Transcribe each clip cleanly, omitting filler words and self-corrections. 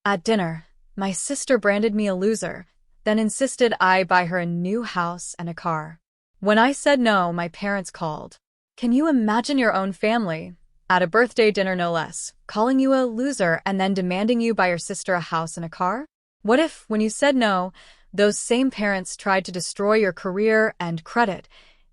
At dinner, my sister branded me a loser, then insisted I buy her a new house and a car. When I said no, my parents called. Can you imagine your own family, at a birthday dinner no less, calling you a loser and then demanding you buy your sister a house and a car? What if, when you said no, those same parents tried to destroy your career and credit,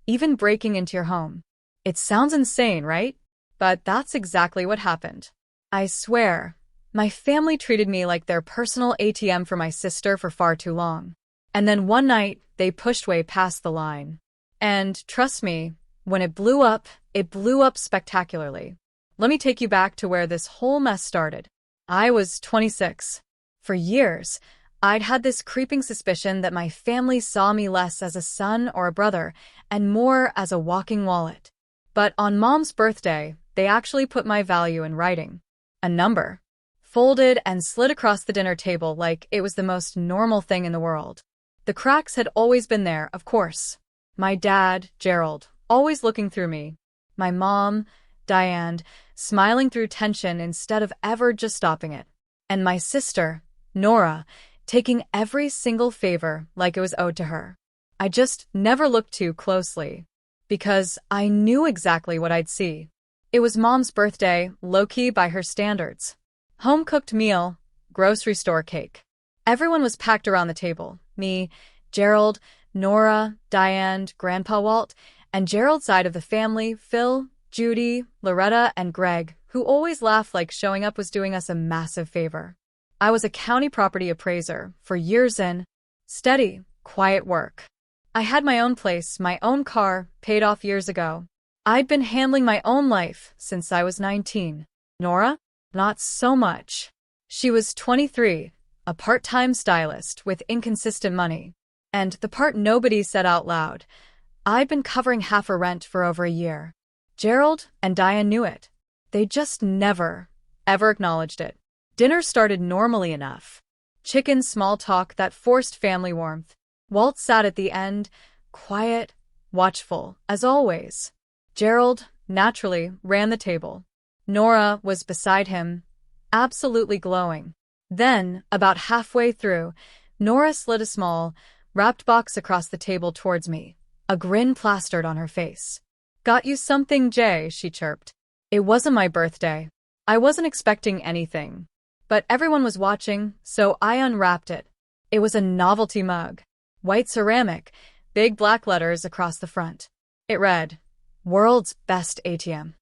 even breaking into your home? It sounds insane, right? But that's exactly what happened. I swear, my family treated me like their personal ATM for my sister for far too long. And then one night, they pushed way past the line. And trust me, when it blew up spectacularly. Let me take you back to where this whole mess started. I was 26. For years, I'd had this creeping suspicion that my family saw me less as a son or a brother and more as a walking wallet. But on Mom's birthday, they actually put my value in writing. A number. Folded and slid across the dinner table like it was the most normal thing in the world. The cracks had always been there, of course. My dad, Gerald, always looking through me. My mom, Diane, smiling through tension instead of ever just stopping it. And my sister, Nora, taking every single favor like it was owed to her. I just never looked too closely, because I knew exactly what I'd see. It was Mom's birthday, low-key by her standards. Home-cooked meal, grocery store cake. Everyone was packed around the table. Me, Gerald, Nora, Diane, Grandpa Walt, and Gerald's side of the family, Phil, Judy, Loretta, and Greg, who always laughed like showing up was doing us a massive favor. I was a county property appraiser for years in steady, quiet work. I had my own place, my own car, paid off years ago. I'd been handling my own life since I was 19. Nora? Not so much. She was 23, a part-time stylist with inconsistent money. And the part nobody said out loud, I'd been covering half her rent for over a year. Gerald and Diane knew it. They just never, ever acknowledged it. Dinner started normally enough. Chicken small talk that forced family warmth. Walt sat at the end, quiet, watchful, as always. Gerald, naturally, ran the table. Nora was beside him, absolutely glowing. Then, about halfway through, Nora slid a small, wrapped box across the table towards me, a grin plastered on her face. "Got you something, Jay," she chirped. It wasn't my birthday. I wasn't expecting anything. But everyone was watching, so I unwrapped it. It was a novelty mug. White ceramic, big black letters across the front. It read, "World's Best ATM."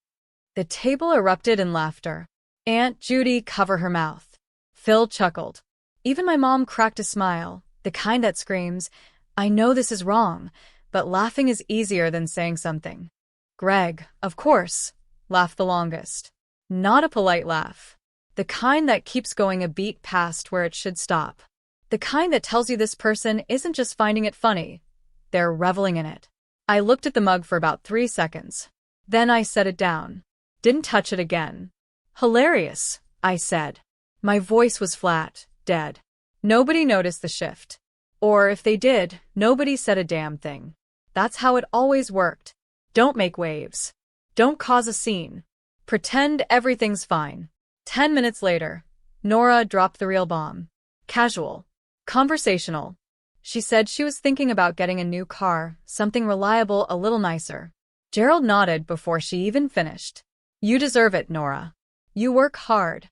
The table erupted in laughter. Aunt Judy covered her mouth. Phil chuckled. Even my mom cracked a smile, the kind that screams, "I know this is wrong," but laughing is easier than saying something. Greg, of course, laughed the longest. Not a polite laugh. The kind that keeps going a beat past where it should stop. The kind that tells you this person isn't just finding it funny, they're reveling in it. I looked at the mug for about 3 seconds. Then I set it down. Didn't touch it again. "Hilarious," I said. My voice was flat, dead. Nobody noticed the shift. Or if they did, nobody said a damn thing. That's how it always worked. Don't make waves. Don't cause a scene. Pretend everything's fine. 10 minutes later, Nora dropped the real bomb. Casual. Conversational. She said she was thinking about getting a new car, something reliable, a little nicer. Gerald nodded before she even finished. "You deserve it, Nora. You work hard."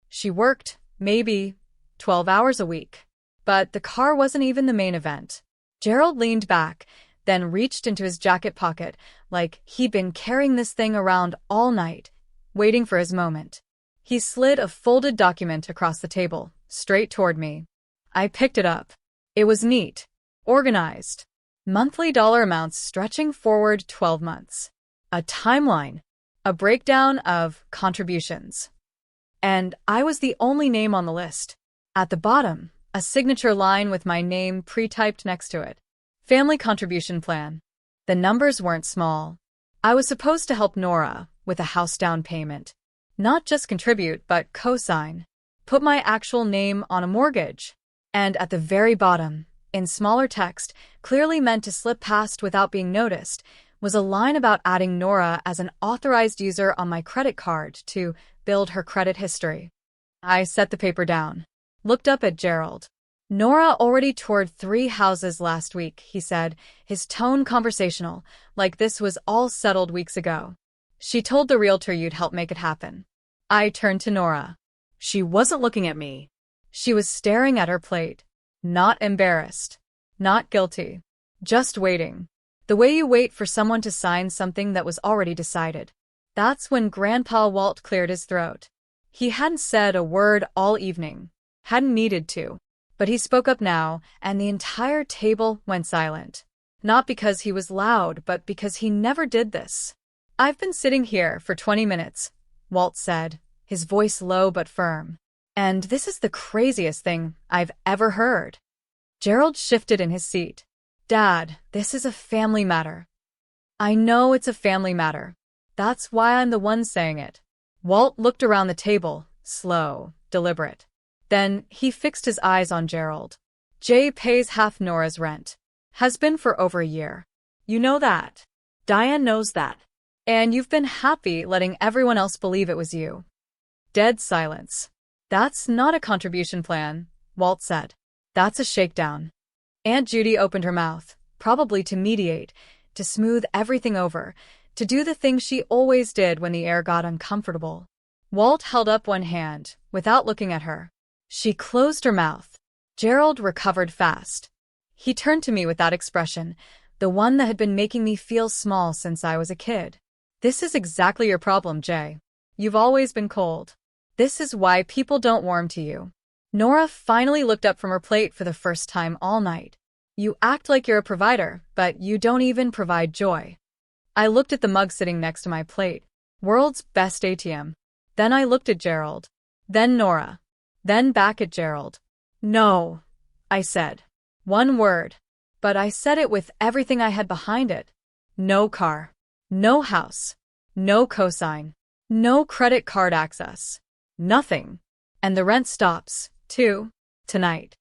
She worked, maybe, 12 hours a week. But the car wasn't even the main event. Gerald leaned back, then reached into his jacket pocket, like he'd been carrying this thing around all night, waiting for his moment. He slid a folded document across the table, straight toward me. I picked it up. It was neat, organized. Monthly dollar amounts stretching forward 12 months. A timeline. A breakdown of contributions. And I was the only name on the list. At the bottom, a signature line with my name pre-typed next to it. Family contribution plan. The numbers weren't small. I was supposed to help Nora with a house down payment. Not just contribute, but co-sign. Put my actual name on a mortgage. And at the very bottom, in smaller text, clearly meant to slip past without being noticed, was a line about adding Nora as an authorized user on my credit card to build her credit history. I set the paper down. looked up at Gerald. Nora already toured 3 houses last week, he said, his tone conversational, like this was all settled weeks ago. She told the realtor you'd help make it happen. I turned to Nora. She wasn't looking at me. She was staring at her plate. Not embarrassed. Not guilty. Just waiting. The way you wait for someone to sign something that was already decided. That's when Grandpa Walt cleared his throat. He hadn't said a word all evening. Hadn't needed to. But he spoke up now, and the entire table went silent. Not because he was loud, but because he never did this. I've been sitting here for 20 minutes, Walt said, his voice low but firm. And this is the craziest thing I've ever heard. Gerald shifted in his seat. Dad, this is a family matter. I know it's a family matter. That's why I'm the one saying it. Walt looked around the table, slow, deliberate. Then he fixed his eyes on Gerald. Jay pays half Nora's rent. Has been for over a year. You know that. Diane knows that. And you've been happy letting everyone else believe it was you. Dead silence. That's not a contribution plan, Walt said. That's a shakedown. Aunt Judy opened her mouth, probably to mediate, to smooth everything over, to do the thing she always did when the air got uncomfortable. Walt held up one hand, without looking at her. She closed her mouth. Gerald recovered fast. He turned to me with that expression, the one that had been making me feel small since I was a kid. This is exactly your problem, Jay. You've always been cold. This is why people don't warm to you. Nora finally looked up from her plate for the first time all night. You act like you're a provider, but you don't even provide joy. I looked at the mug sitting next to my plate. World's best ATM. Then I looked at Gerald. Then Nora. Then back at Gerald. No, I said. One word. But I said it with everything I had behind it. No car. No house. No cosign. No credit card access. Nothing. And the rent stops, too, tonight.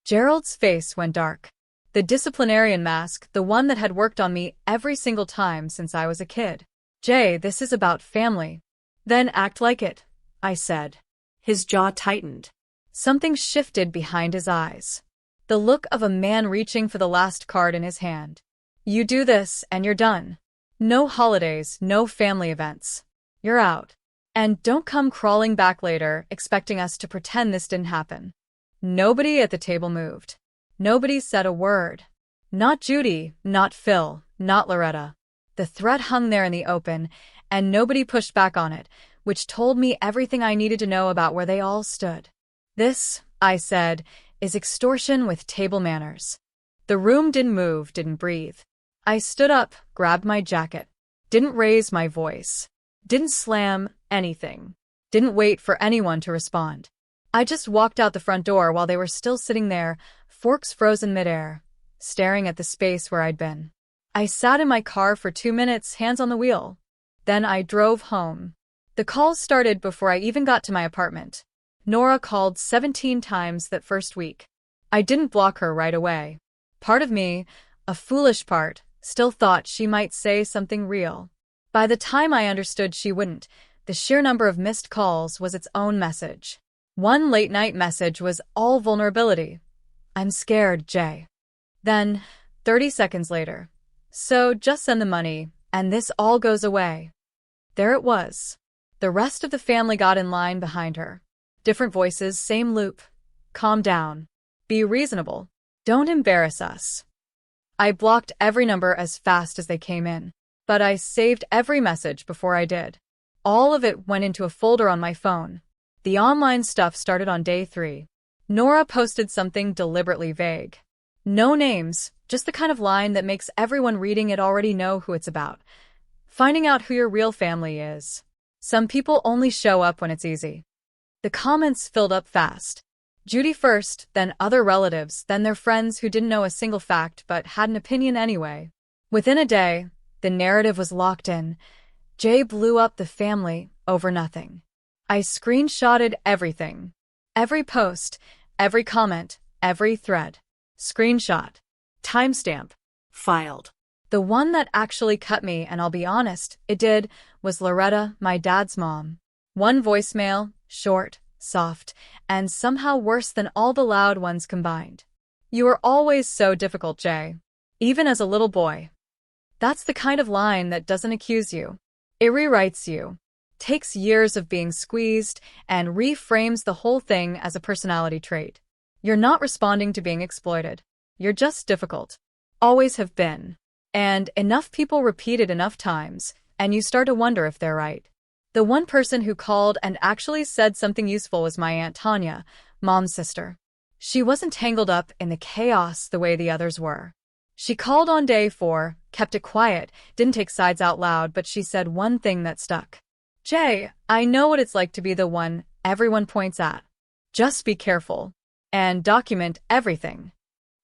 Gerald's face went dark. The disciplinarian mask, the one that had worked on me every single time since I was a kid. Jay, this is about family. Then act like it, I said. His jaw tightened. Something shifted behind his eyes. The look of a man reaching for the last card in his hand. You do this, and you're done. No holidays, no family events. You're out. And don't come crawling back later, expecting us to pretend this didn't happen. Nobody at the table moved. Nobody said a word. Not Judy, not Phil, not Loretta. The threat hung there in the open, and nobody pushed back on it, which told me everything I needed to know about where they all stood. This, I said, is extortion with table manners. The room didn't move, didn't breathe. I stood up, grabbed my jacket. Didn't raise my voice. Didn't slam anything. Didn't wait for anyone to respond. I just walked out the front door while they were still sitting there, forks frozen midair, staring at the space where I'd been. I sat in my car for 2 minutes, hands on the wheel. Then I drove home. The calls started before I even got to my apartment. Nora called 17 times that first week. I didn't block her right away. Part of me, a foolish part, still thought she might say something real. By the time I understood she wouldn't, the sheer number of missed calls was its own message. One late-night message was all vulnerability. I'm scared, Jay. Then, 30 seconds later. So just send the money, and this all goes away. There it was. The rest of the family got in line behind her. Different voices, same loop. Calm down. Be reasonable. Don't embarrass us. I blocked every number as fast as they came in. But I saved every message before I did. All of it went into a folder on my phone. The online stuff started on day 3. Nora posted something deliberately vague. No names, just the kind of line that makes everyone reading it already know who it's about. Finding out who your real family is. Some people only show up when it's easy. The comments filled up fast. Judy first, then other relatives, then their friends who didn't know a single fact but had an opinion anyway. Within a day, the narrative was locked in. Jay blew up the family over nothing. I screenshotted everything. Every post, every comment, every thread. Screenshot. Timestamp. Filed. The one that actually cut me, and I'll be honest, it did, was Loretta, my dad's mom. One voicemail, short, soft, and somehow worse than all the loud ones combined. You were always so difficult, Jay. Even as a little boy. That's the kind of line that doesn't accuse you. It rewrites you. Takes years of being squeezed and reframes the whole thing as a personality trait. You're not responding to being exploited. You're just difficult. Always have been. And enough people repeat it enough times, and you start to wonder if they're right. The one person who called and actually said something useful was my Aunt Tanya, Mom's sister. She wasn't tangled up in the chaos the way the others were. She called on day 4, kept it quiet, didn't take sides out loud, but she said one thing that stuck. Jay, I know what it's like to be the one everyone points at. Just be careful. And document everything.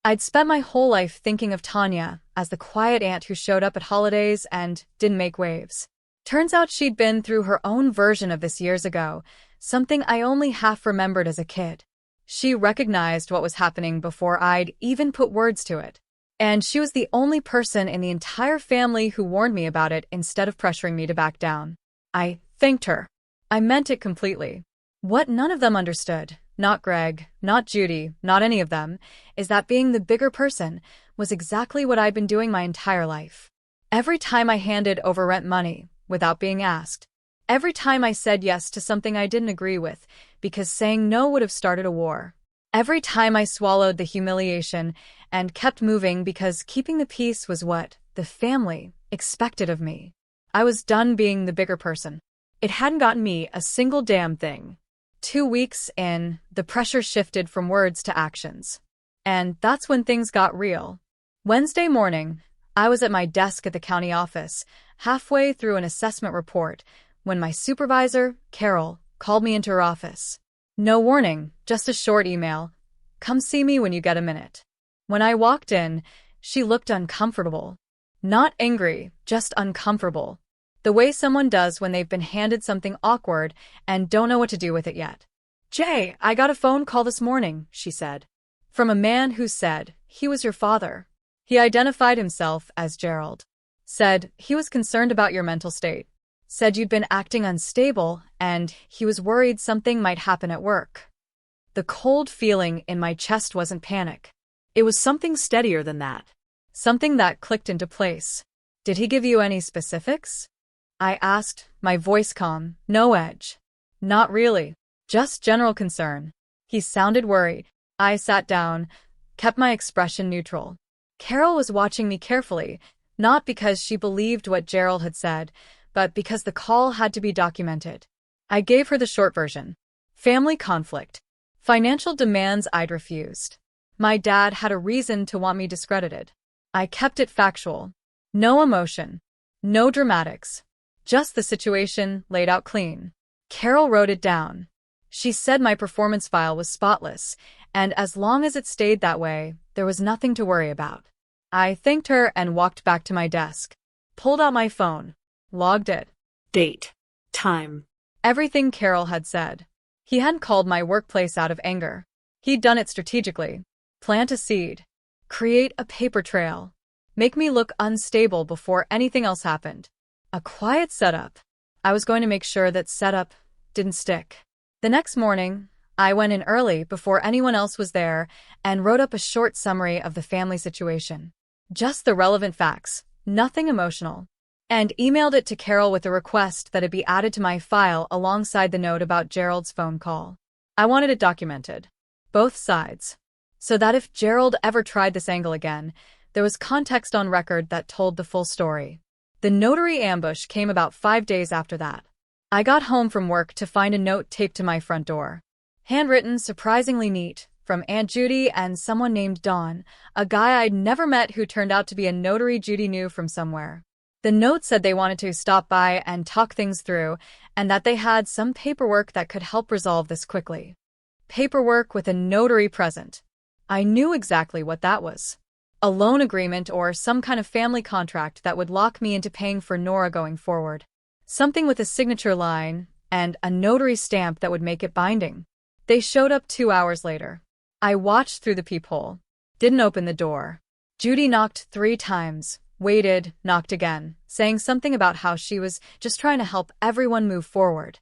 I'd spent my whole life thinking of Tanya as the quiet aunt who showed up at holidays and didn't make waves. Turns out she'd been through her own version of this years ago, something I only half remembered as a kid. She recognized what was happening before I'd even put words to it. And she was the only person in the entire family who warned me about it instead of pressuring me to back down. I thanked her. I meant it completely. What none of them understood, not Greg, not Judy, not any of them, is that being the bigger person was exactly what I'd been doing my entire life. Every time I handed over rent money, without being asked. Every time I said yes to something I didn't agree with, because saying no would have started a war. Every time I swallowed the humiliation and kept moving because keeping the peace was what the family expected of me. I was done being the bigger person. It hadn't gotten me a single damn thing. 2 weeks in, the pressure shifted from words to actions. And that's when things got real. Wednesday morning, I was at my desk at the county office, halfway through an assessment report, when my supervisor, Carol, called me into her office. No warning, just a short email. Come see me when you get a minute. When I walked in, she looked uncomfortable. Not angry, just uncomfortable. The way someone does when they've been handed something awkward and don't know what to do with it yet. Jay, I got a phone call this morning, she said. From a man who said he was your father. He identified himself as Gerald. Said he was concerned about your mental state. Said you'd been acting unstable and he was worried something might happen at work. The cold feeling in my chest wasn't panic. It was something steadier than that. Something that clicked into place. Did he give you any specifics? I asked, my voice calm, no edge. Not really. Just general concern. He sounded worried. I sat down, kept my expression neutral. Carol was watching me carefully, not because she believed what Gerald had said, but because the call had to be documented. I gave her the short version. Family conflict. Financial demands I'd refused. My dad had a reason to want me discredited. I kept it factual. No emotion. No dramatics. Just the situation laid out clean. Carol wrote it down. She said my performance file was spotless, and as long as it stayed that way, there was nothing to worry about. I thanked her and walked back to my desk. Pulled out my phone. Logged it. Date. Time. Everything Carol had said. He hadn't called my workplace out of anger. He'd done it strategically. Plant a seed. Create a paper trail. Make me look unstable before anything else happened. A quiet setup. I was going to make sure that setup didn't stick. The next morning, I went in early before anyone else was there and wrote up a short summary of the family situation. Just the relevant facts, nothing emotional. And emailed it to Carol with a request that it be added to my file alongside the note about Gerald's phone call. I wanted it documented. Both sides. So that if Gerald ever tried this angle again, there was context on record that told the full story. The notary ambush came about 5 days after that. I got home from work to find a note taped to my front door. Handwritten, surprisingly neat, from Aunt Judy and someone named Don, a guy I'd never met who turned out to be a notary Judy knew from somewhere. The note said they wanted to stop by and talk things through, and that they had some paperwork that could help resolve this quickly. Paperwork with a notary present. I knew exactly what that was. A loan agreement or some kind of family contract that would lock me into paying for Nora going forward. Something with a signature line and a notary stamp that would make it binding. They showed up 2 hours later. I watched through the peephole. Didn't open the door. Judy knocked 3 times. Waited, knocked again, saying something about how she was just trying to help everyone move forward.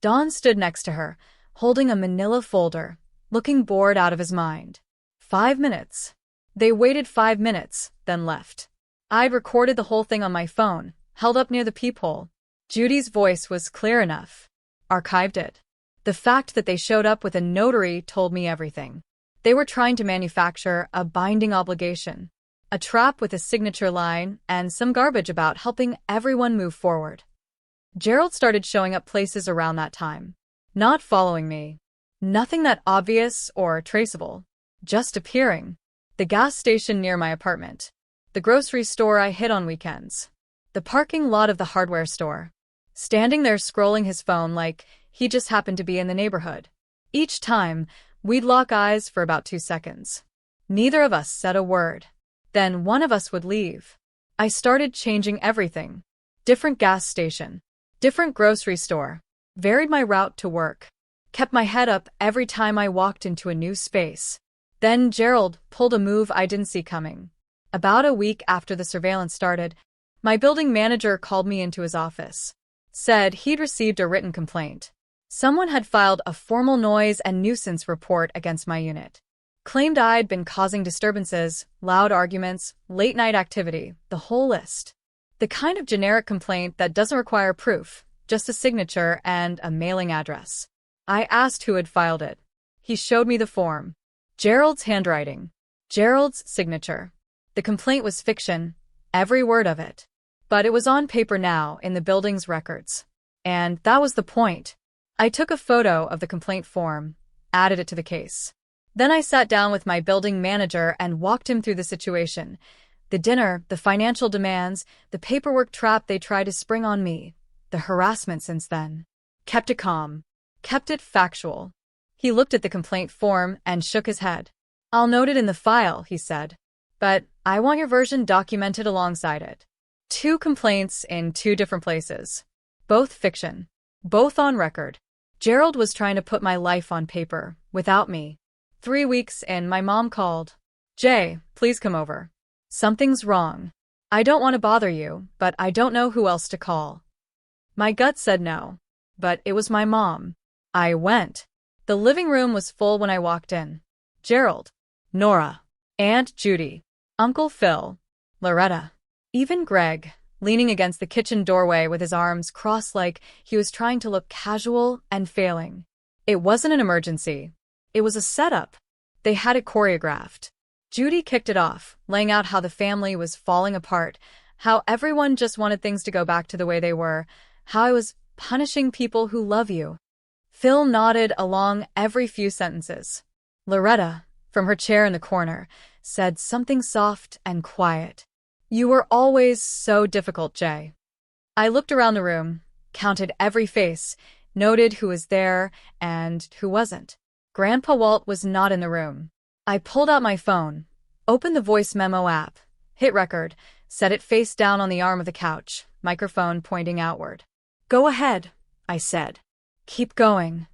Dawn stood next to her, holding a manila folder, looking bored out of his mind. 5 minutes. They waited 5 minutes, then left. I'd recorded the whole thing on my phone, held up near the peephole. Judy's voice was clear enough. Archived it. The fact that they showed up with a notary told me everything. They were trying to manufacture a binding obligation, a trap with a signature line, and some garbage about helping everyone move forward. Gerald started showing up places around that time. Not following me. Nothing that obvious or traceable. Just appearing. The gas station near my apartment. The grocery store I hit on weekends. The parking lot of the hardware store. Standing there scrolling his phone like he just happened to be in the neighborhood. Each time, we'd lock eyes for about 2 seconds. Neither of us said a word. Then one of us would leave. I started changing everything. Different gas station. Different grocery store. Varied my route to work. Kept my head up every time I walked into a new space. Then Gerald pulled a move I didn't see coming. About a week after the surveillance started, my building manager called me into his office. Said he'd received a written complaint. Someone had filed a formal noise and nuisance report against my unit. Claimed I'd been causing disturbances, loud arguments, late-night activity, the whole list. The kind of generic complaint that doesn't require proof, just a signature and a mailing address. I asked who had filed it. He showed me the form. Gerald's handwriting. Gerald's signature. The complaint was fiction, every word of it. But it was on paper now in the building's records. And that was the point. I took a photo of the complaint form, added it to the case. Then I sat down with my building manager and walked him through the situation. The dinner, the financial demands, the paperwork trap they tried to spring on me, the harassment since then. Kept it calm. Kept it factual. He looked at the complaint form and shook his head. I'll note it in the file, he said. But I want your version documented alongside it. 2 complaints in 2 different places. Both fiction. Both on record. Gerald was trying to put my life on paper, without me. 3 weeks in, my mom called. Jay, please come over. Something's wrong. I don't want to bother you, but I don't know who else to call. My gut said no. But it was my mom. I went. The living room was full when I walked in. Gerald, Nora, Aunt Judy, Uncle Phil, Loretta, even Greg, leaning against the kitchen doorway with his arms crossed like he was trying to look casual and failing. It wasn't an emergency. It was a setup. They had it choreographed. Judy kicked it off, laying out how the family was falling apart, how everyone just wanted things to go back to the way they were, how I was punishing people who love you. Phil nodded along every few sentences. Loretta, from her chair in the corner, said something soft and quiet. You were always so difficult, Jay. I looked around the room, counted every face, noted who was there and who wasn't. Grandpa Walt was not in the room. I pulled out my phone, opened the voice memo app, hit record, set it face down on the arm of the couch, microphone pointing outward. Go ahead, I said. Keep going.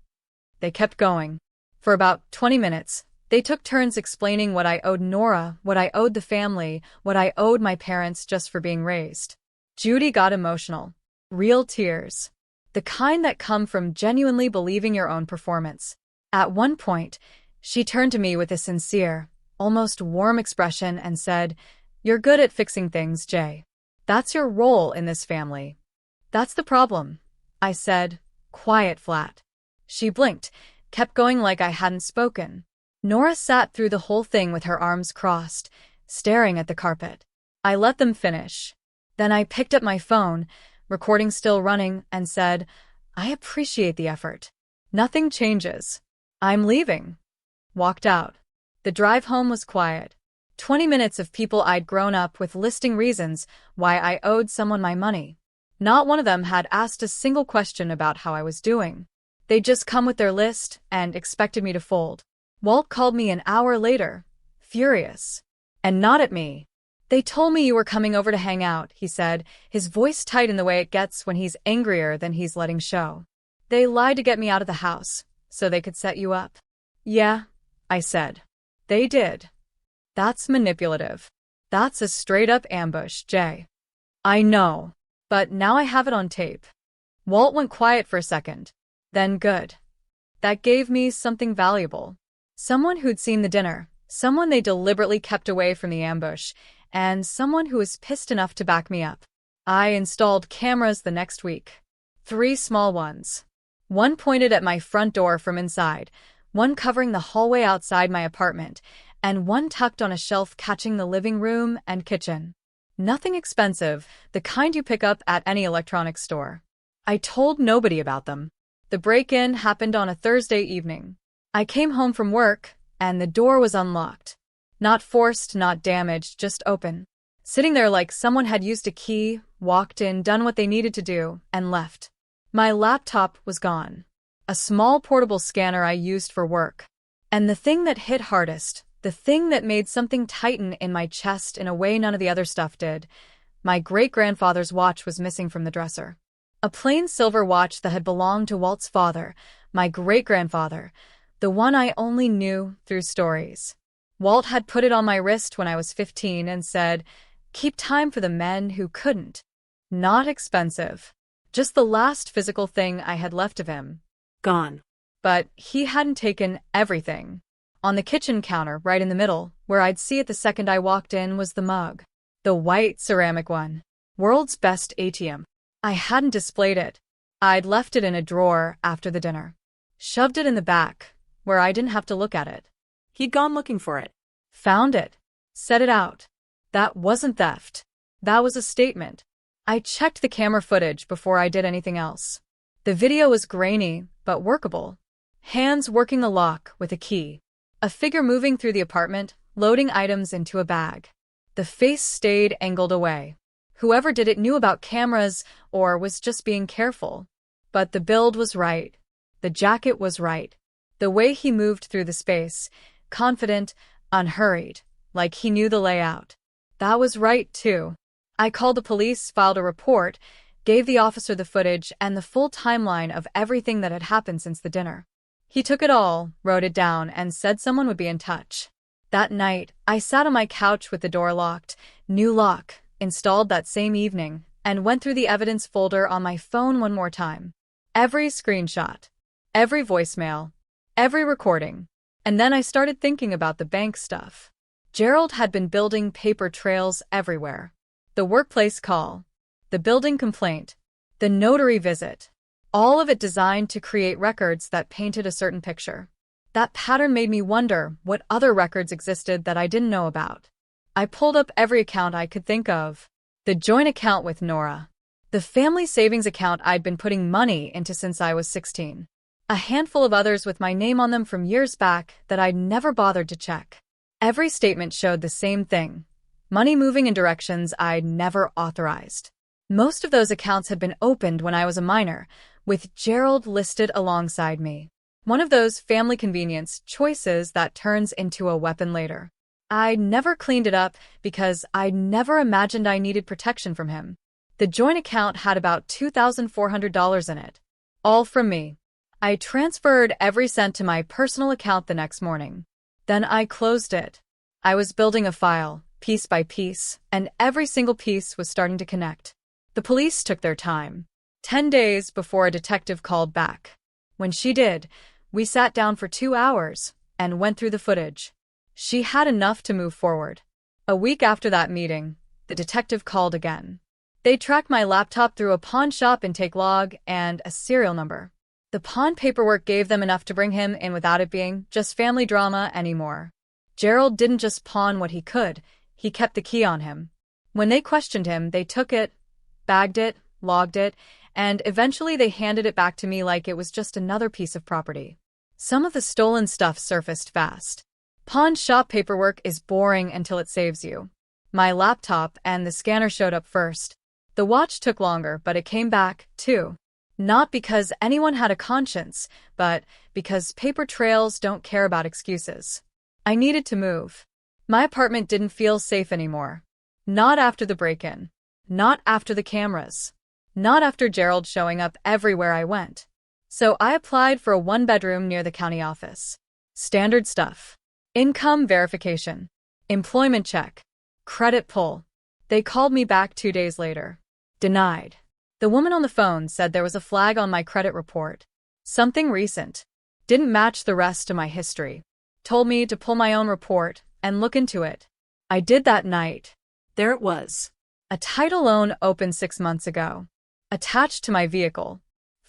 They kept going. For about 20 minutes, they took turns explaining what I owed Nora, what I owed the family, what I owed my parents just for being raised. Judy got emotional. Real tears. The kind that come from genuinely believing your own performance. At one point, she turned to me with a sincere, almost warm expression and said, You're good at fixing things, Jay. That's your role in this family. That's the problem, I said, quiet flat. She blinked, kept going like I hadn't spoken. Nora sat through the whole thing with her arms crossed, staring at the carpet. I let them finish. Then I picked up my phone, recording still running, and said, I appreciate the effort. Nothing changes. I'm leaving. Walked out. The drive home was quiet. 20 minutes of people I'd grown up with listing reasons why I owed someone my money. Not one of them had asked a single question about how I was doing. They'd just come with their list and expected me to fold. Walt called me an hour later, furious. And not at me. They told me you were coming over to hang out, he said, his voice tight in the way it gets when he's angrier than he's letting show. They lied to get me out of the house, so they could set you up. Yeah, I said. They did. That's manipulative. That's a straight-up ambush, Jay. I know, but now I have it on tape. Walt went quiet for a second. Then good. that gave me something valuable. Someone who'd seen the dinner, someone they deliberately kept away from the ambush, and someone who was pissed enough to back me up. I installed cameras the next week. 3 small ones. One pointed at my front door from inside, one covering the hallway outside my apartment, and one tucked on a shelf catching the living room and kitchen. Nothing expensive, the kind you pick up at any electronics store. I told nobody about them. The break-in happened on a Thursday evening. I came home from work, and the door was unlocked. Not forced, not damaged, just open. Sitting there like someone had used a key, walked in, done what they needed to do, and left. My laptop was gone. A small portable scanner I used for work. And the thing that hit hardest, the thing that made something tighten in my chest in a way none of the other stuff did, my great-grandfather's watch was missing from the dresser. A plain silver watch that had belonged to Walt's father, my great-grandfather, the one I only knew through stories. Walt had put it on my wrist when I was 15 and said, "Keep time for the men who couldn't." Not expensive. Just the last physical thing I had left of him. Gone. But he hadn't taken everything. On the kitchen counter, right in the middle, where I'd see it the second I walked in, was the mug. The white ceramic one. World's best ATM. I hadn't displayed it. I'd left it in a drawer after the dinner. Shoved it in the back, where I didn't have to look at it. He'd gone looking for it. Found it. Set it out. That wasn't theft. That was a statement. I checked the camera footage before I did anything else. The video was grainy, but workable. Hands working the lock with a key. A figure moving through the apartment, loading items into a bag. The face stayed angled away. Whoever did it knew about cameras or was just being careful. But the build was right. The jacket was right. The way he moved through the space, confident, unhurried, like he knew the layout. That was right, too. I called the police, filed a report, gave the officer the footage and the full timeline of everything that had happened since the dinner. He took it all, wrote it down, and said someone would be in touch. That night, I sat on my couch with the door locked, new lock, installed that same evening, and went through the evidence folder on my phone one more time. Every screenshot, every voicemail, every recording. And then I started thinking about the bank stuff. Gerald had been building paper trails everywhere. The workplace call, the building complaint, the notary visit. All of it designed to create records that painted a certain picture. That pattern made me wonder what other records existed that I didn't know about. I pulled up every account I could think of. The joint account with Nora. The family savings account I'd been putting money into since I was 16. A handful of others with my name on them from years back that I'd never bothered to check. Every statement showed the same thing. Money moving in directions I'd never authorized. Most of those accounts had been opened when I was a minor, with Gerald listed alongside me. One of those family convenience choices that turns into a weapon later. I never cleaned it up because I'd never imagined I needed protection from him. The joint account had about $2,400 in it. All from me. I transferred every cent to my personal account the next morning. Then I closed it. I was building a file, piece by piece, and every single piece was starting to connect. The police took their time. 10 days before a detective called back. When she did, we sat down for 2 hours and went through the footage. She had enough to move forward. A week after that meeting, the detective called again. They tracked my laptop through a pawn shop intake log and a serial number. The pawn paperwork gave them enough to bring him in without it being just family drama anymore. Gerald didn't just pawn what he could, he kept the key on him. When they questioned him, they took it, bagged it, logged it, and eventually they handed it back to me like it was just another piece of property. Some of the stolen stuff surfaced fast. Pawn shop paperwork is boring until it saves you. My laptop and the scanner showed up first. The watch took longer, but it came back, too. Not because anyone had a conscience, but because paper trails don't care about excuses. I needed to move. My apartment didn't feel safe anymore. Not after the break-in. Not after the cameras. Not after Gerald showing up everywhere I went. So I applied for a 1-bedroom near the county office. Standard stuff. Income verification. Employment check. Credit pull. They called me back 2 days later. Denied. The woman on the phone said there was a flag on my credit report. Something recent. Didn't match the rest of my history. Told me to pull my own report and look into it. I did that night. There it was. A title loan opened 6 months ago. Attached to my vehicle.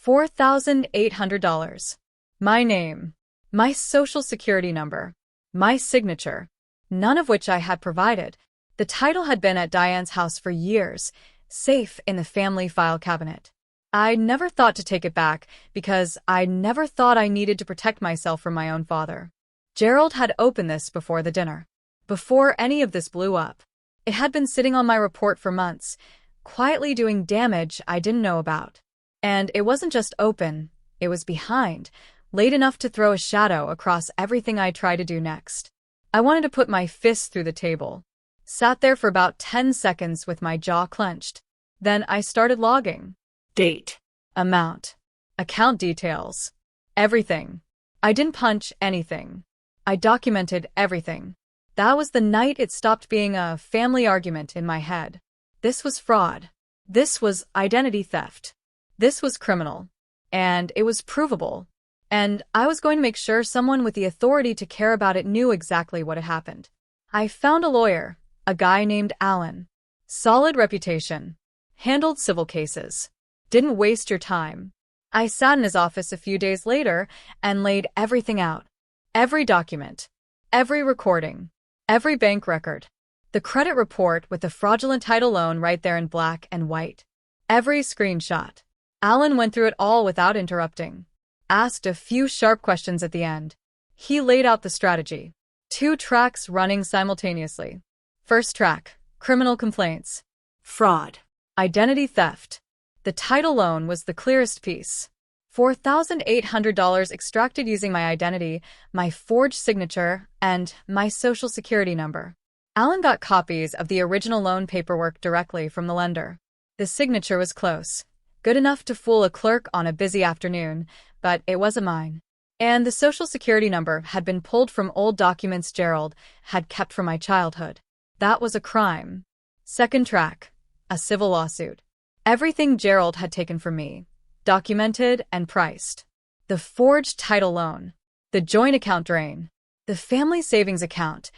$4,800. My name. My social security number. My signature. None of which I had provided. The title had been at Diane's house for years, safe in the family file cabinet. I never thought to take it back because I never thought I needed to protect myself from my own father. Gerald had opened this before the dinner. Before any of this blew up. It had been sitting on my report for months, quietly doing damage I didn't know about. And it wasn't just open, it was behind, late enough to throw a shadow across everything I tried to do next. I wanted to put my fist through the table. Sat there for about 10 seconds with my jaw clenched. Then I started logging. Date. Amount. Account details. Everything. I didn't punch anything. I documented everything. That was the night it stopped being a family argument in my head. This was fraud. This was identity theft. This was criminal. And it was provable. And I was going to make sure someone with the authority to care about it knew exactly what had happened. I found a lawyer, a guy named Alan. Solid reputation. Handled civil cases. Didn't waste your time. I sat in his office a few days later and laid everything out. Every document. Every recording. Every bank record. The credit report with the fraudulent title loan right there in black and white. Every screenshot. Alan went through it all without interrupting. Asked a few sharp questions at the end. He laid out the strategy. 2 tracks running simultaneously. First track, criminal complaints. Fraud. Identity theft. The title loan was the clearest piece. $4,800 extracted using my identity, my forged signature, and my social security number. Alan got copies of the original loan paperwork directly from the lender. The signature was close. Good enough to fool a clerk on a busy afternoon, but it wasn't mine. And the social security number had been pulled from old documents Gerald had kept from my childhood. That was a crime. Second track. A civil lawsuit. Everything Gerald had taken from me. Documented and priced. The forged title loan. The joint account drain. The family savings account,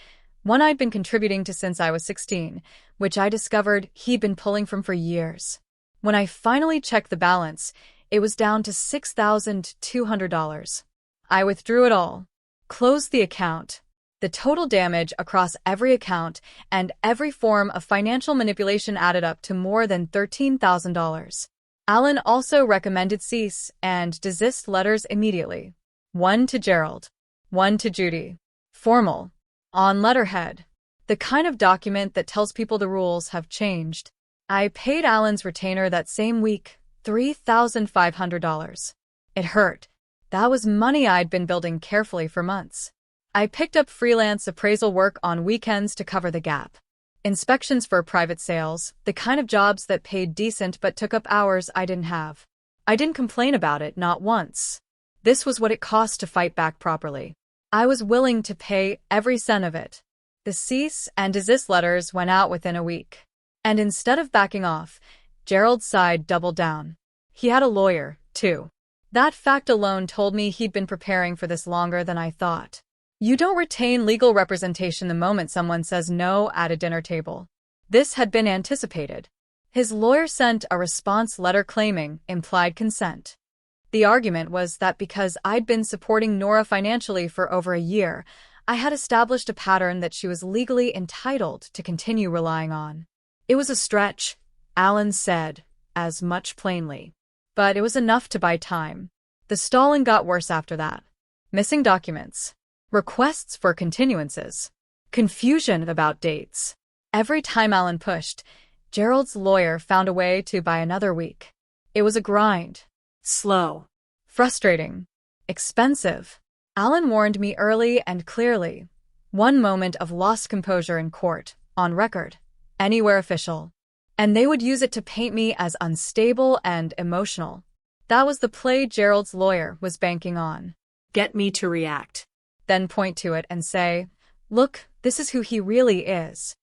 one I'd been contributing to since I was 16, which I discovered he'd been pulling from for years. When I finally checked the balance, it was down to $6,200. I withdrew it all. Closed the account. The total damage across every account and every form of financial manipulation added up to more than $13,000. Alan also recommended cease and desist letters immediately. 1 to Gerald. 1 to Judy. Formal. On letterhead. The kind of document that tells people the rules have changed. I paid Alan's retainer that same week, $3,500. It hurt. That was money I'd been building carefully for months. I picked up freelance appraisal work on weekends to cover the gap. Inspections for private sales, the kind of jobs that paid decent but took up hours I didn't have. I didn't complain about it, not once. This was what it cost to fight back properly. I was willing to pay every cent of it. The cease and desist letters went out within a week. And instead of backing off, Gerald's side doubled down. He had a lawyer, too. That fact alone told me he'd been preparing for this longer than I thought. You don't retain legal representation the moment someone says no at a dinner table. This had been anticipated. His lawyer sent a response letter claiming implied consent. The argument was that because I'd been supporting Nora financially for over a year, I had established a pattern that she was legally entitled to continue relying on. It was a stretch, Alan said, as much plainly. But it was enough to buy time. The stalling got worse after that. Missing documents. Requests for continuances. Confusion about dates. Every time Alan pushed, Gerald's lawyer found a way to buy another week. It was a grind. Slow. Frustrating. Expensive. Alan warned me early and clearly. One moment of lost composure in court, on record, anywhere official. And they would use it to paint me as unstable and emotional. That was the play Gerald's lawyer was banking on. Get me to react. Then point to it and say, look, this is who he really is.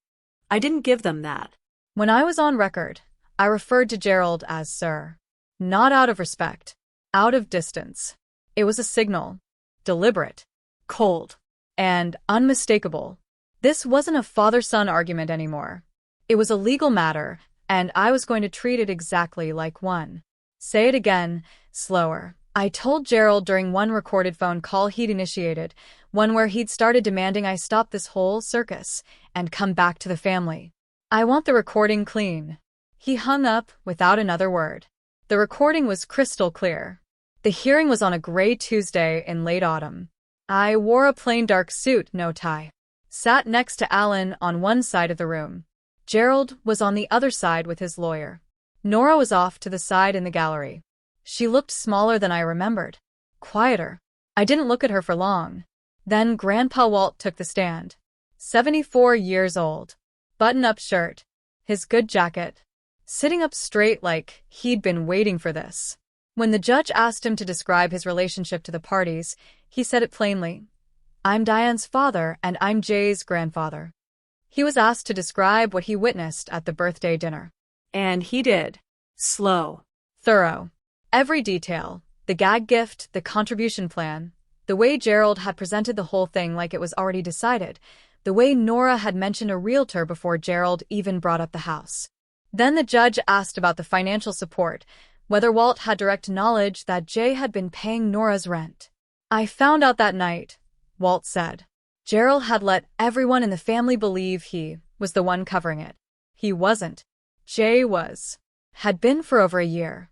I didn't give them that. When I was on record, I referred to Gerald as Sir. Not out of respect. Out of distance. It was a signal. deliberate, cold, and unmistakable. This wasn't a father-son argument anymore. It was a legal matter, and I was going to treat it exactly like one. Say it again, slower. I told Gerald during one recorded phone call he'd initiated, one where he'd started demanding I stop this whole circus and come back to the family. I want the recording clean. He hung up without another word. The recording was crystal clear. The hearing was on a gray Tuesday in late autumn. I wore a plain dark suit, no tie. Sat next to Alan on one side of the room. Gerald was on the other side with his lawyer. Nora was off to the side in the gallery. She looked smaller than I remembered. Quieter. I didn't look at her for long. Then Grandpa Walt took the stand. 74 years old. Button-up shirt. His good jacket. Sitting up straight like he'd been waiting for this. When the judge asked him to describe his relationship to the parties, he said it plainly. I'm Diane's father and I'm Jay's grandfather. He was asked to describe what he witnessed at the birthday dinner. And he did. Slow. Thorough. Every detail. The gag gift, the contribution plan. The way Gerald had presented the whole thing like it was already decided. The way Nora had mentioned a realtor before Gerald even brought up the house. Then the judge asked about the financial support, whether Walt had direct knowledge that Jay had been paying Nora's rent. I found out that night, Walt said. Gerald had let everyone in the family believe he was the one covering it. He wasn't. Jay was. Had been for over a year.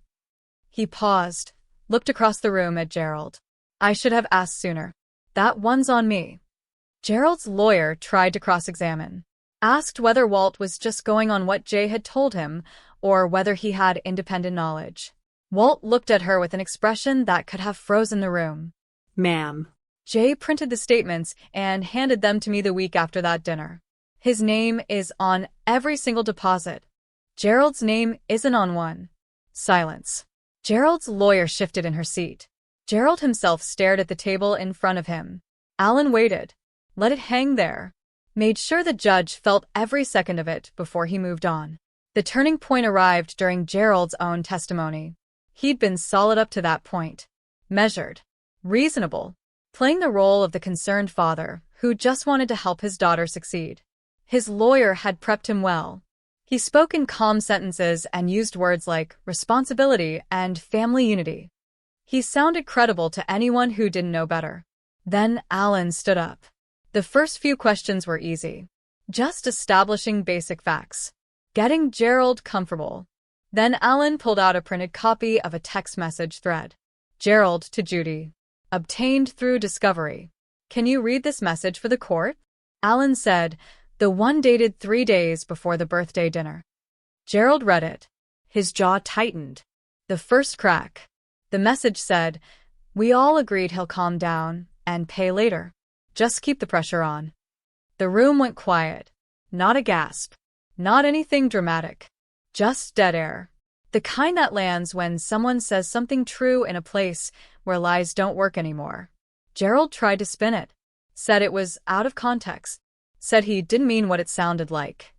He paused, looked across the room at Gerald. I should have asked sooner. That one's on me. Gerald's lawyer tried to cross-examine. Asked whether Walt was just going on what Jay had told him, or whether he had independent knowledge. Walt looked at her with an expression that could have frozen the room. Ma'am. Jay printed the statements and handed them to me the week after that dinner. His name is on every single deposit. Gerald's name isn't on one. Silence. Gerald's lawyer shifted in her seat. Gerald himself stared at the table in front of him. Alan waited. Let it hang there. Made sure the judge felt every second of it before he moved on. The turning point arrived during Gerald's own testimony. He'd been solid up to that point. Measured. Reasonable. Playing the role of the concerned father who just wanted to help his daughter succeed. His lawyer had prepped him well. He spoke in calm sentences and used words like responsibility and family unity. He sounded credible to anyone who didn't know better. Then Alan stood up. The first few questions were easy. Just establishing basic facts. Getting Gerald comfortable. Then Alan pulled out a printed copy of a text message thread. Gerald to Judy. Obtained through discovery. Can you read this message for the court? Alan said, the one dated 3 days before the birthday dinner. Gerald read it. His jaw tightened. The first crack. The message said, we all agreed he'll calm down and pay later. Just keep the pressure on. The room went quiet. Not a gasp. Not anything dramatic. Just dead air. The kind that lands when someone says something true in a place where lies don't work anymore. Gerald tried to spin it. Said it was out of context. Said he didn't mean what it sounded like.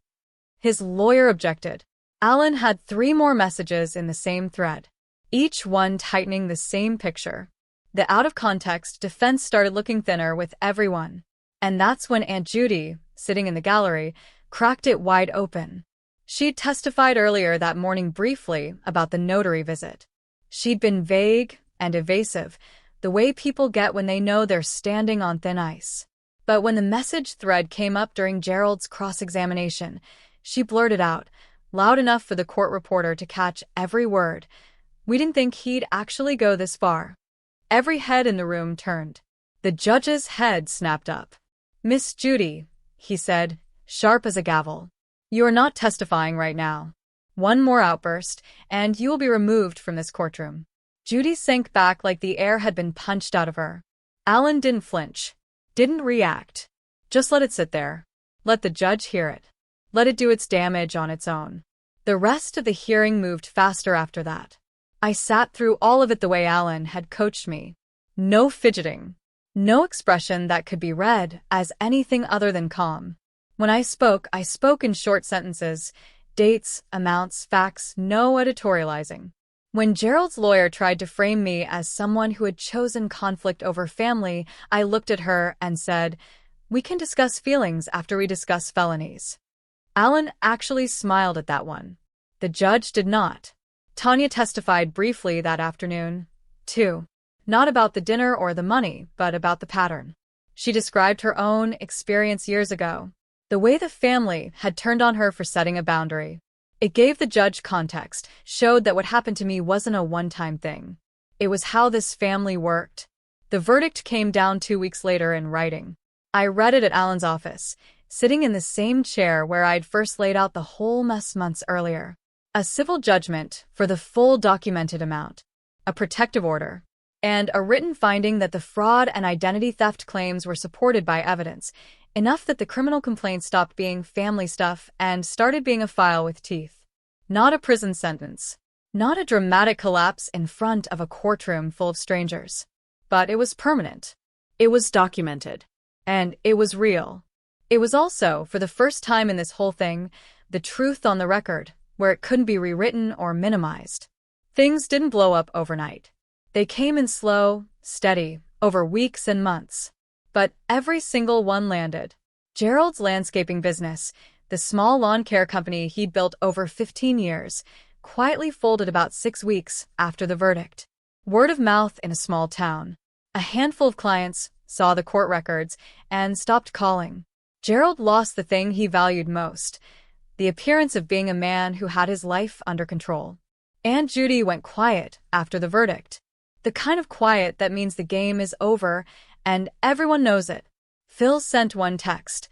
His lawyer objected. Alan had 3 more messages in the same thread. Each one tightening the same picture. The out-of-context defense started looking thinner with everyone. And that's when Aunt Judy, sitting in the gallery, cracked it wide open. She'd testified earlier that morning briefly about the notary visit. She'd been vague and evasive, the way people get when they know they're standing on thin ice. But when the message thread came up during Gerald's cross-examination, she blurted out, loud enough for the court reporter to catch every word. We didn't think he'd actually go this far. Every head in the room turned. The judge's head snapped up. Miss Judy, he said, sharp as a gavel. You are not testifying right now. One more outburst, and you will be removed from this courtroom. Judy sank back like the air had been punched out of her. Alan didn't flinch. Didn't react. Just let it sit there. Let the judge hear it. Let it do its damage on its own. The rest of the hearing moved faster after that. I sat through all of it the way Alan had coached me. No fidgeting. No expression that could be read as anything other than calm. When I spoke in short sentences. Dates, amounts, facts, no editorializing. When Gerald's lawyer tried to frame me as someone who had chosen conflict over family, I looked at her and said, "We can discuss feelings after we discuss felonies." Alan actually smiled at that one. The judge did not. Tanya testified briefly that afternoon, too. Not about the dinner or the money, but about the pattern. She described her own experience years ago, the way the family had turned on her for setting a boundary. It gave the judge context, showed that what happened to me wasn't a one-time thing. It was how this family worked. The verdict came down 2 weeks later in writing. I read it at Alan's office, sitting in the same chair where I'd first laid out the whole mess months earlier. A civil judgment for the full documented amount, a protective order, and a written finding that the fraud and identity theft claims were supported by evidence, enough that the criminal complaint stopped being family stuff and started being a file with teeth. Not a prison sentence. Not a dramatic collapse in front of a courtroom full of strangers. But it was permanent. It was documented. And it was real. It was also, for the first time in this whole thing, the truth on the record, where it couldn't be rewritten or minimized. Things didn't blow up overnight. They came in slow, steady, over weeks and months. But every single one landed. Gerald's landscaping business, the small lawn care company he'd built over 15 years, quietly folded about 6 weeks after the verdict. Word of mouth in a small town. A handful of clients saw the court records and stopped calling. Gerald lost the thing he valued most, the appearance of being a man who had his life under control. Aunt Judy went quiet after the verdict. The kind of quiet that means the game is over and everyone knows it. Phil sent one text,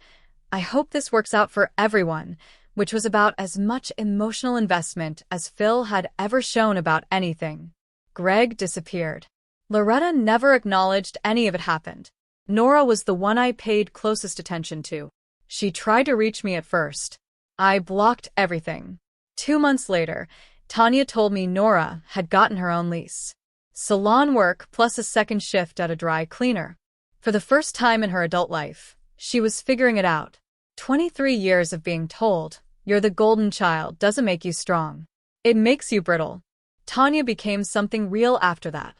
"I hope this works out for everyone," which was about as much emotional investment as Phil had ever shown about anything. Greg disappeared. Loretta never acknowledged any of it happened. Nora was the one I paid closest attention to. She tried to reach me at first. I blocked everything. 2 months later, Tanya told me Nora had gotten her own lease. Salon work plus a second shift at a dry cleaner. For the first time in her adult life, she was figuring it out. 23 years of being told, "You're the golden child," doesn't make you strong. It makes you brittle. Tanya became something real after that.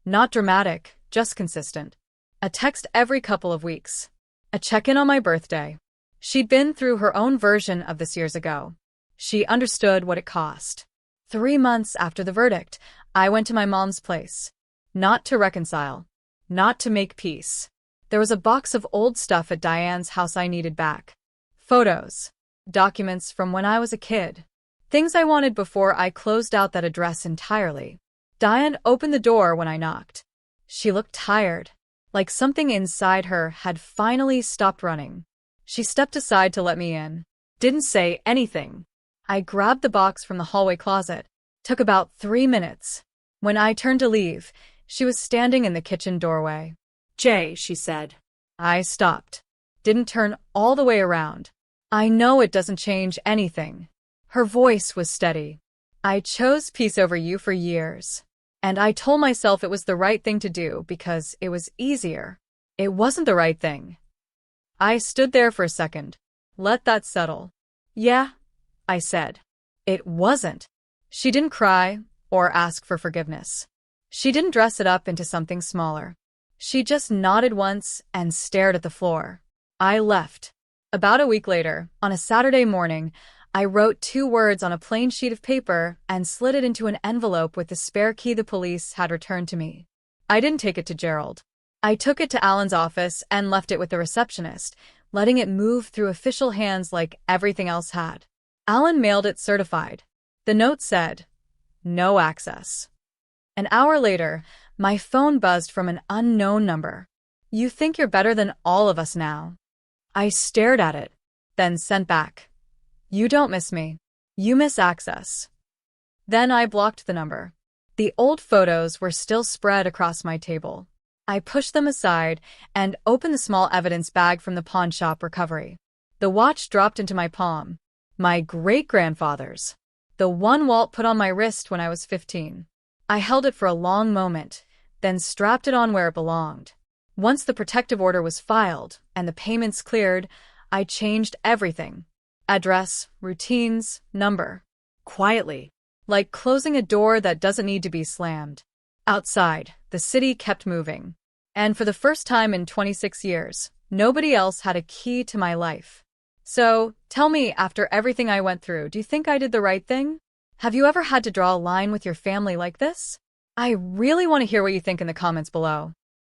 Not dramatic, just consistent. A text every couple of weeks. A check-in on my birthday. She'd been through her own version of this years ago. She understood what it cost. 3 months after the verdict, I went to my mom's place. Not to reconcile. Not to make peace. There was a box of old stuff at Diane's house I needed back. Photos. Documents from when I was a kid. Things I wanted before I closed out that address entirely. Diane opened the door when I knocked. She looked tired, like something inside her had finally stopped running. She stepped aside to let me in. Didn't say anything. I grabbed the box from the hallway closet. Took about 3 minutes. When I turned to leave, she was standing in the kitchen doorway. "Jay," she said. I stopped. Didn't turn all the way around. "I know it doesn't change anything." Her voice was steady. "I chose peace over you for years. And I told myself it was the right thing to do because it was easier. It wasn't the right thing." I stood there for a second. Let that settle. "Yeah," I said. "It wasn't." She didn't cry or ask for forgiveness. She didn't dress it up into something smaller. She just nodded once and stared at the floor. I left. About a week later, on a Saturday morning, I wrote 2 words on a plain sheet of paper and slid it into an envelope with the spare key the police had returned to me. I didn't take it to Gerald. I took it to Alan's office and left it with the receptionist, letting it move through official hands like everything else had. Alan mailed it certified. The note said, "No access." An hour later, my phone buzzed from an unknown number. "You think you're better than all of us now." I stared at it, then sent back, "You don't miss me. You miss access." Then I blocked the number. The old photos were still spread across my table. I pushed them aside and opened the small evidence bag from the pawn shop recovery. The watch dropped into my palm. My great-grandfather's. The one Walt put on my wrist when I was 15. I held it for a long moment, then strapped it on where it belonged. Once the protective order was filed and the payments cleared, I changed everything. Address, routines, number. Quietly. like closing a door that doesn't need to be slammed. Outside, the city kept moving. And for the first time in 26 years, nobody else had a key to my life. So, tell me, after everything I went through, do you think I did the right thing? Have you ever had to draw a line with your family like this? I really want to hear what you think in the comments below.